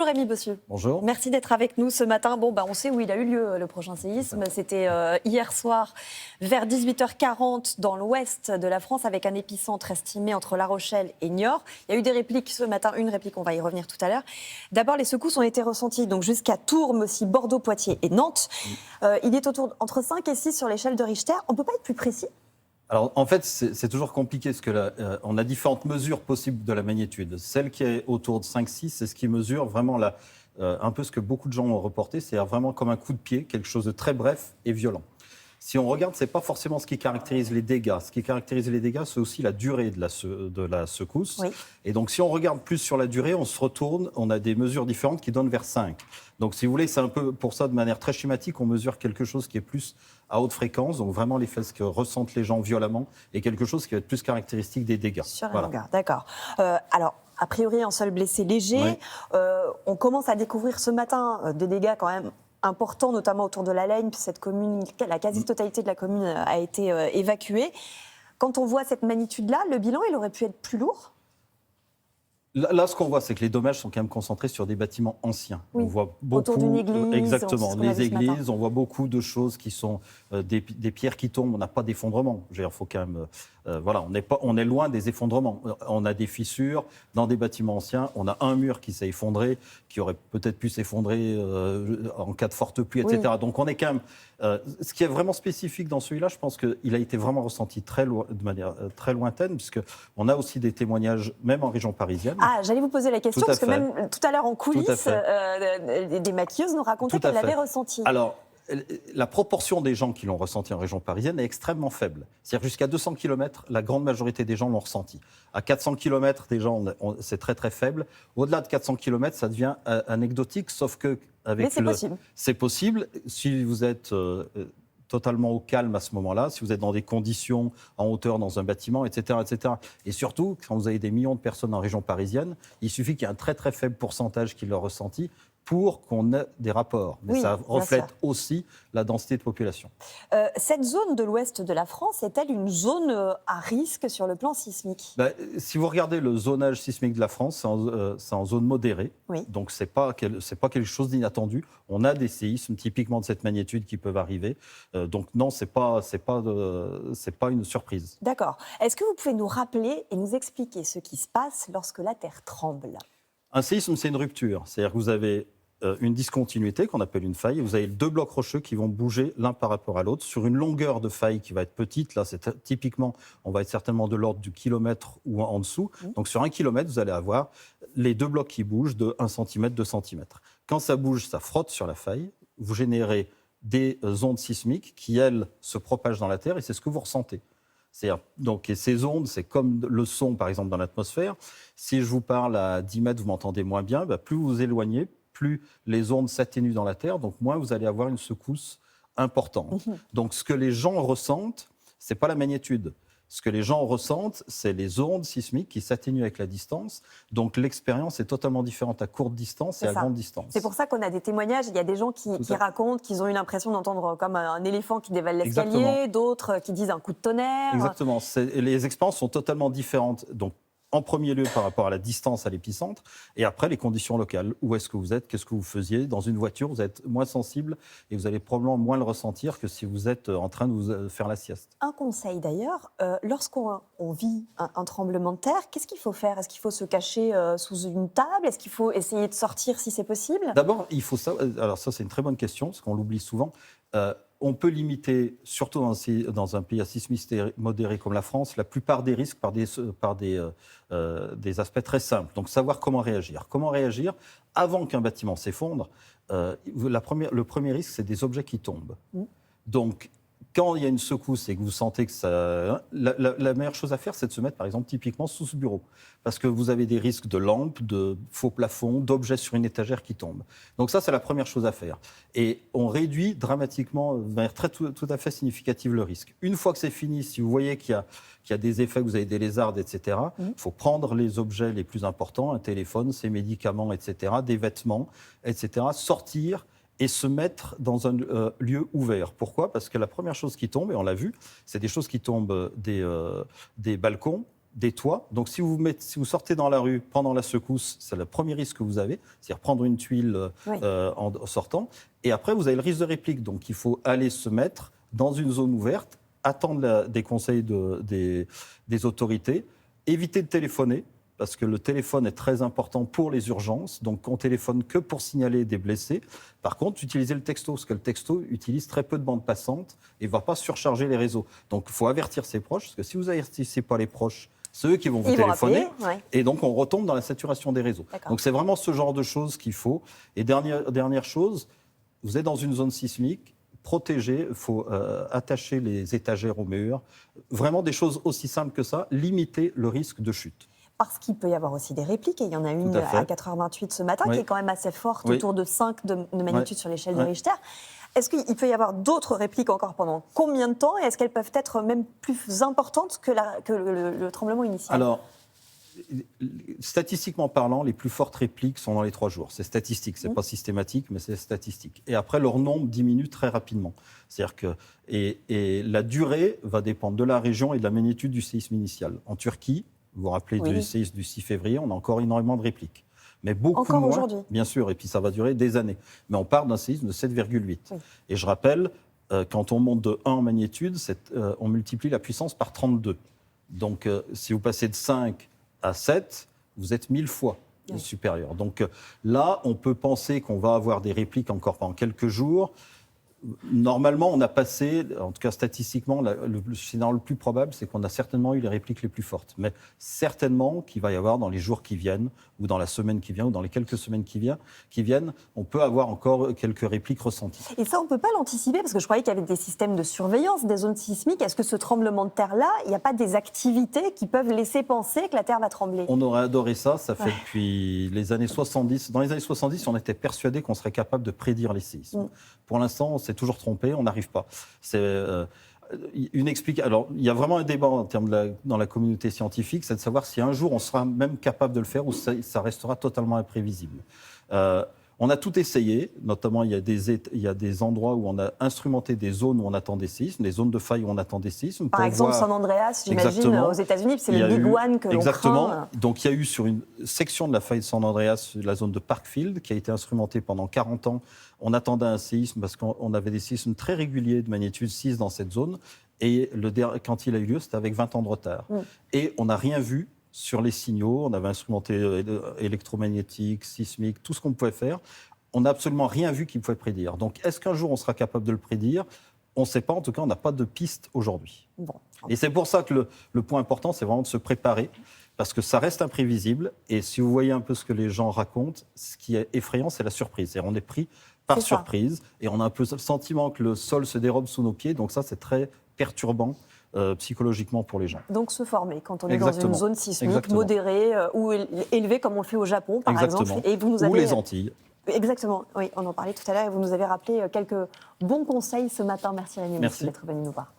Bonjour Rémi Bossu. Bonjour. Merci d'être avec nous ce matin. Bon, on sait où il a eu lieu le prochain séisme. C'était hier soir vers 18h40 dans l'ouest de la France avec un épicentre estimé entre La Rochelle et Niort. Il y a eu des répliques ce matin, une réplique, on va y revenir tout à l'heure. D'abord, les secousses ont été ressenties donc jusqu'à Tours, mais aussi Bordeaux, Poitiers et Nantes. Il est entre 5 et 6 sur l'échelle de Richter. On ne peut pas être plus précis ? Alors, en fait, c'est toujours compliqué parce que on a différentes mesures possibles de la magnitude. Celle qui est autour de 5-6, c'est ce qui mesure vraiment un peu ce que beaucoup de gens ont reporté, c'est-à-dire vraiment comme un coup de pied, quelque chose de très bref et violent. Si on regarde, ce n'est pas forcément ce qui caractérise les dégâts. Ce qui caractérise les dégâts, c'est aussi la durée de la secousse. Oui. Et donc, si on regarde plus sur la durée, on se retourne, on a des mesures différentes qui donnent vers 5. Donc, si vous voulez, c'est un peu pour ça, de manière très schématique, on mesure quelque chose qui est plus à haute fréquence, donc vraiment l'effet que ressentent les gens violemment, et quelque chose qui va être plus caractéristique des dégâts. Sur la longueur, d'accord. Alors, a priori, un seul blessé léger. Oui. On commence à découvrir ce matin des dégâts quand même importants, notamment autour de la Laigne, puisque cette commune, la quasi-totalité de la commune a été évacuée. Quand on voit cette magnitude-là, le bilan, il aurait pu être plus lourd ? Là, ce qu'on voit, c'est que les dommages sont quand même concentrés sur des bâtiments anciens. Oui. On voit beaucoup, autour d'une église. exactement, les églises. Matin. On voit beaucoup de choses qui sont des pierres qui tombent. On n'a pas d'effondrement. Il faut quand même, voilà, on est loin des effondrements. On a des fissures dans des bâtiments anciens. On a un mur qui s'est effondré, qui aurait peut-être pu s'effondrer en cas de forte pluie, etc. Oui. Donc on est quand même. Ce qui est vraiment spécifique dans celui-là, je pense qu'il a été vraiment ressenti de manière très lointaine, puisqu'on a aussi des témoignages, même en région parisienne. Ah, j'allais vous poser la question, parce que même tout à l'heure en coulisses, des maquilleuses nous racontaient qu'elles l'avaient ressenti. Alors, la proportion des gens qui l'ont ressenti en région parisienne est extrêmement faible. C'est-à-dire jusqu'à 200 km, la grande majorité des gens l'ont ressenti. À 400 km, des gens, c'est très très faible. Au-delà de 400 km, ça devient anecdotique, sauf que mais c'est possible. C'est possible si vous êtes totalement au calme à ce moment-là, si vous êtes dans des conditions en hauteur dans un bâtiment, etc., etc. Et surtout, quand vous avez des millions de personnes en région parisienne, il suffit qu'il y ait un très très faible pourcentage qui l'ont ressenti pour qu'on ait des rapports. Mais oui, ça reflète aussi la densité de population. Cette zone de l'ouest de la France est-elle une zone à risque sur le plan sismique ? Si vous regardez le zonage sismique de la France, c'est en zone modérée. Oui. Donc, ce n'est pas quelque chose d'inattendu. On a des séismes typiquement de cette magnitude qui peuvent arriver. Donc, non, ce n'est pas une surprise. D'accord. Est-ce que vous pouvez nous rappeler et nous expliquer ce qui se passe lorsque la Terre tremble ? Un séisme, c'est une rupture. C'est-à-dire que vous avez une discontinuité qu'on appelle une faille. Vous avez deux blocs rocheux qui vont bouger l'un par rapport à l'autre sur une longueur de faille qui va être petite. Là, c'est typiquement, on va être certainement de l'ordre du kilomètre ou en dessous. Donc sur 1 kilomètre, vous allez avoir les deux blocs qui bougent de 1 cm, 2 cm. Quand ça bouge, ça frotte sur la faille. Vous générez des ondes sismiques qui, elles, se propagent dans la Terre et c'est ce que vous ressentez. Donc, et ces ondes, c'est comme le son, par exemple, dans l'atmosphère. Si je vous parle à 10 mètres, vous m'entendez moins bien. Plus vous vous éloignez, plus les ondes s'atténuent dans la Terre, donc moins vous allez avoir une secousse importante. Donc, ce que les gens ressentent, ce n'est pas la magnitude. Ce que les gens ressentent, c'est les ondes sismiques qui s'atténuent avec la distance. Donc, l'expérience est totalement différente à courte distance et à grande distance. C'est pour ça qu'on a des témoignages. Il y a des gens qui racontent qu'ils ont eu l'impression d'entendre comme un éléphant qui dévale l'escalier, d'autres qui disent un coup de tonnerre. Exactement. Les expériences sont totalement différentes. Donc, en premier lieu par rapport à la distance à l'épicentre, et après les conditions locales. Où est-ce que vous êtes ? Qu'est-ce que vous faisiez ? Dans une voiture, vous êtes moins sensible et vous allez probablement moins le ressentir que si vous êtes en train de vous faire la sieste. Un conseil d'ailleurs, lorsqu'on vit un tremblement de terre, qu'est-ce qu'il faut faire ? Est-ce qu'il faut se cacher sous une table ? Est-ce qu'il faut essayer de sortir si c'est possible ? D'abord, il faut ça. Alors ça, c'est une très bonne question, parce qu'on l'oublie souvent. On peut limiter, surtout dans un pays à sismicité modéré comme la France, la plupart des risques par des aspects très simples. Donc, savoir comment réagir. Comment réagir avant qu'un bâtiment s'effondre. Le premier risque, c'est des objets qui tombent. Donc, quand il y a une secousse et que vous sentez que ça... La meilleure chose à faire, c'est de se mettre, par exemple, typiquement sous ce bureau. Parce que vous avez des risques de lampes, de faux plafonds, d'objets sur une étagère qui tombent. Donc ça, c'est la première chose à faire. Et on réduit dramatiquement, de manière tout à fait significative, le risque. Une fois que c'est fini, si vous voyez qu'il y a des effets, que vous avez des lézardes, etc., il faut prendre les objets les plus importants, un téléphone, ses médicaments, etc., des vêtements, etc., sortir et se mettre dans un lieu ouvert. Pourquoi ? Parce que la première chose qui tombe, et on l'a vu, c'est des choses qui tombent des balcons, des toits. Donc, si vous sortez dans la rue pendant la secousse, c'est le premier risque que vous avez, c'est-à-dire prendre une tuile en sortant. Et après, vous avez le risque de réplique. Donc, il faut aller se mettre dans une zone ouverte, attendre des conseils des autorités, éviter de téléphoner, parce que le téléphone est très important pour les urgences. Donc, on téléphone que pour signaler des blessés. Par contre, utilisez le texto, parce que le texto utilise très peu de bandes passantes et ne va pas surcharger les réseaux. Donc, il faut avertir ses proches, parce que si vous n'avertissez pas les proches, c'est eux qui vont vous téléphoner. Et donc, on retombe dans la saturation des réseaux. Donc, c'est vraiment ce genre de choses qu'il faut. Et dernière chose, vous êtes dans une zone sismique, protégez, il faut attacher les étagères au mur. Vraiment des choses aussi simples que ça, limiter le risque de chute. Parce qu'il peut y avoir aussi des répliques, et il y en a une à 4h28 ce matin, qui est quand même assez forte, autour de 5 de magnitude sur l'échelle de Richter. Est-ce qu'il peut y avoir d'autres répliques encore pendant combien de temps? Et est-ce qu'elles peuvent être même plus importantes que le tremblement initial? Alors, statistiquement parlant, les plus fortes répliques sont dans les 3 jours. C'est statistique, c'est pas systématique, mais c'est statistique. Et après, leur nombre diminue très rapidement. C'est-à-dire que et la durée va dépendre de la région et de la magnitude du séisme initial. En Turquie, vous vous rappelez du séisme du 6 février, on a encore énormément de répliques. Mais beaucoup encore moins, aujourd'hui, bien sûr, et puis ça va durer des années. Mais on part d'un séisme de 7,8. Et je rappelle, quand on monte de 1 en magnitude, on multiplie la puissance par 32. Donc, si vous passez de 5 à 7, vous êtes 1000 fois supérieur. Donc là, on peut penser qu'on va avoir des répliques encore pendant quelques jours. Normalement, on a passé, en tout cas statistiquement, le scénario le plus probable, c'est qu'on a certainement eu les répliques les plus fortes. Mais certainement qu'il va y avoir dans les jours qui viennent, ou dans la semaine qui vient, ou dans les quelques semaines qui viennent, on peut avoir encore quelques répliques ressenties. Et ça, on ne peut pas l'anticiper, parce que je croyais qu'il y avait des systèmes de surveillance des zones sismiques. Est-ce que ce tremblement de terre-là, il n'y a pas des activités qui peuvent laisser penser que la terre va trembler? On aurait adoré ça, ça fait depuis les années 70. Dans les années 70, on était persuadé qu'on serait capable de prédire les séismes. Pour l'instant, on s'est toujours trompé, on n'arrive pas. C'est une explication. Alors, il y a vraiment un débat en termes dans la communauté scientifique, c'est de savoir si un jour on sera même capable de le faire ou ça restera totalement imprévisible. On a tout essayé, notamment il y a des endroits où on a instrumenté des zones où on attend des séismes, des zones de faille où on attend des séismes. Par exemple, San Andreas, j'imagine, aux États-Unis, c'est le Big One que l'on craint. Exactement. Donc il y a eu sur une section de la faille de San Andreas, la zone de Parkfield, qui a été instrumentée pendant 40 ans. On attendait un séisme parce qu'on avait des séismes très réguliers de magnitude 6 dans cette zone. Et quand il a eu lieu, c'était avec 20 ans de retard. Et on n'a rien vu sur les signaux. On avait instrumenté électromagnétique, sismique, tout ce qu'on pouvait faire. On n'a absolument rien vu qui pouvait prédire. Donc, est-ce qu'un jour on sera capable de le prédire? On ne sait pas. En tout cas, on n'a pas de piste aujourd'hui. Et c'est pour ça que le point important, c'est vraiment de se préparer, parce que ça reste imprévisible. Et si vous voyez un peu ce que les gens racontent, ce qui est effrayant, c'est la surprise. C'est-à-dire, on est pris par surprise et on a un peu le sentiment que le sol se dérobe sous nos pieds. Donc ça, c'est très perturbant psychologiquement pour les gens. Donc se former quand on est dans une zone sismique modérée ou élevée comme on le fait au Japon par exemple. Et vous nous avez... Ou les Antilles. Exactement, oui, on en parlait tout à l'heure et vous nous avez rappelé quelques bons conseils ce matin. Merci Rémi d'être venu nous voir.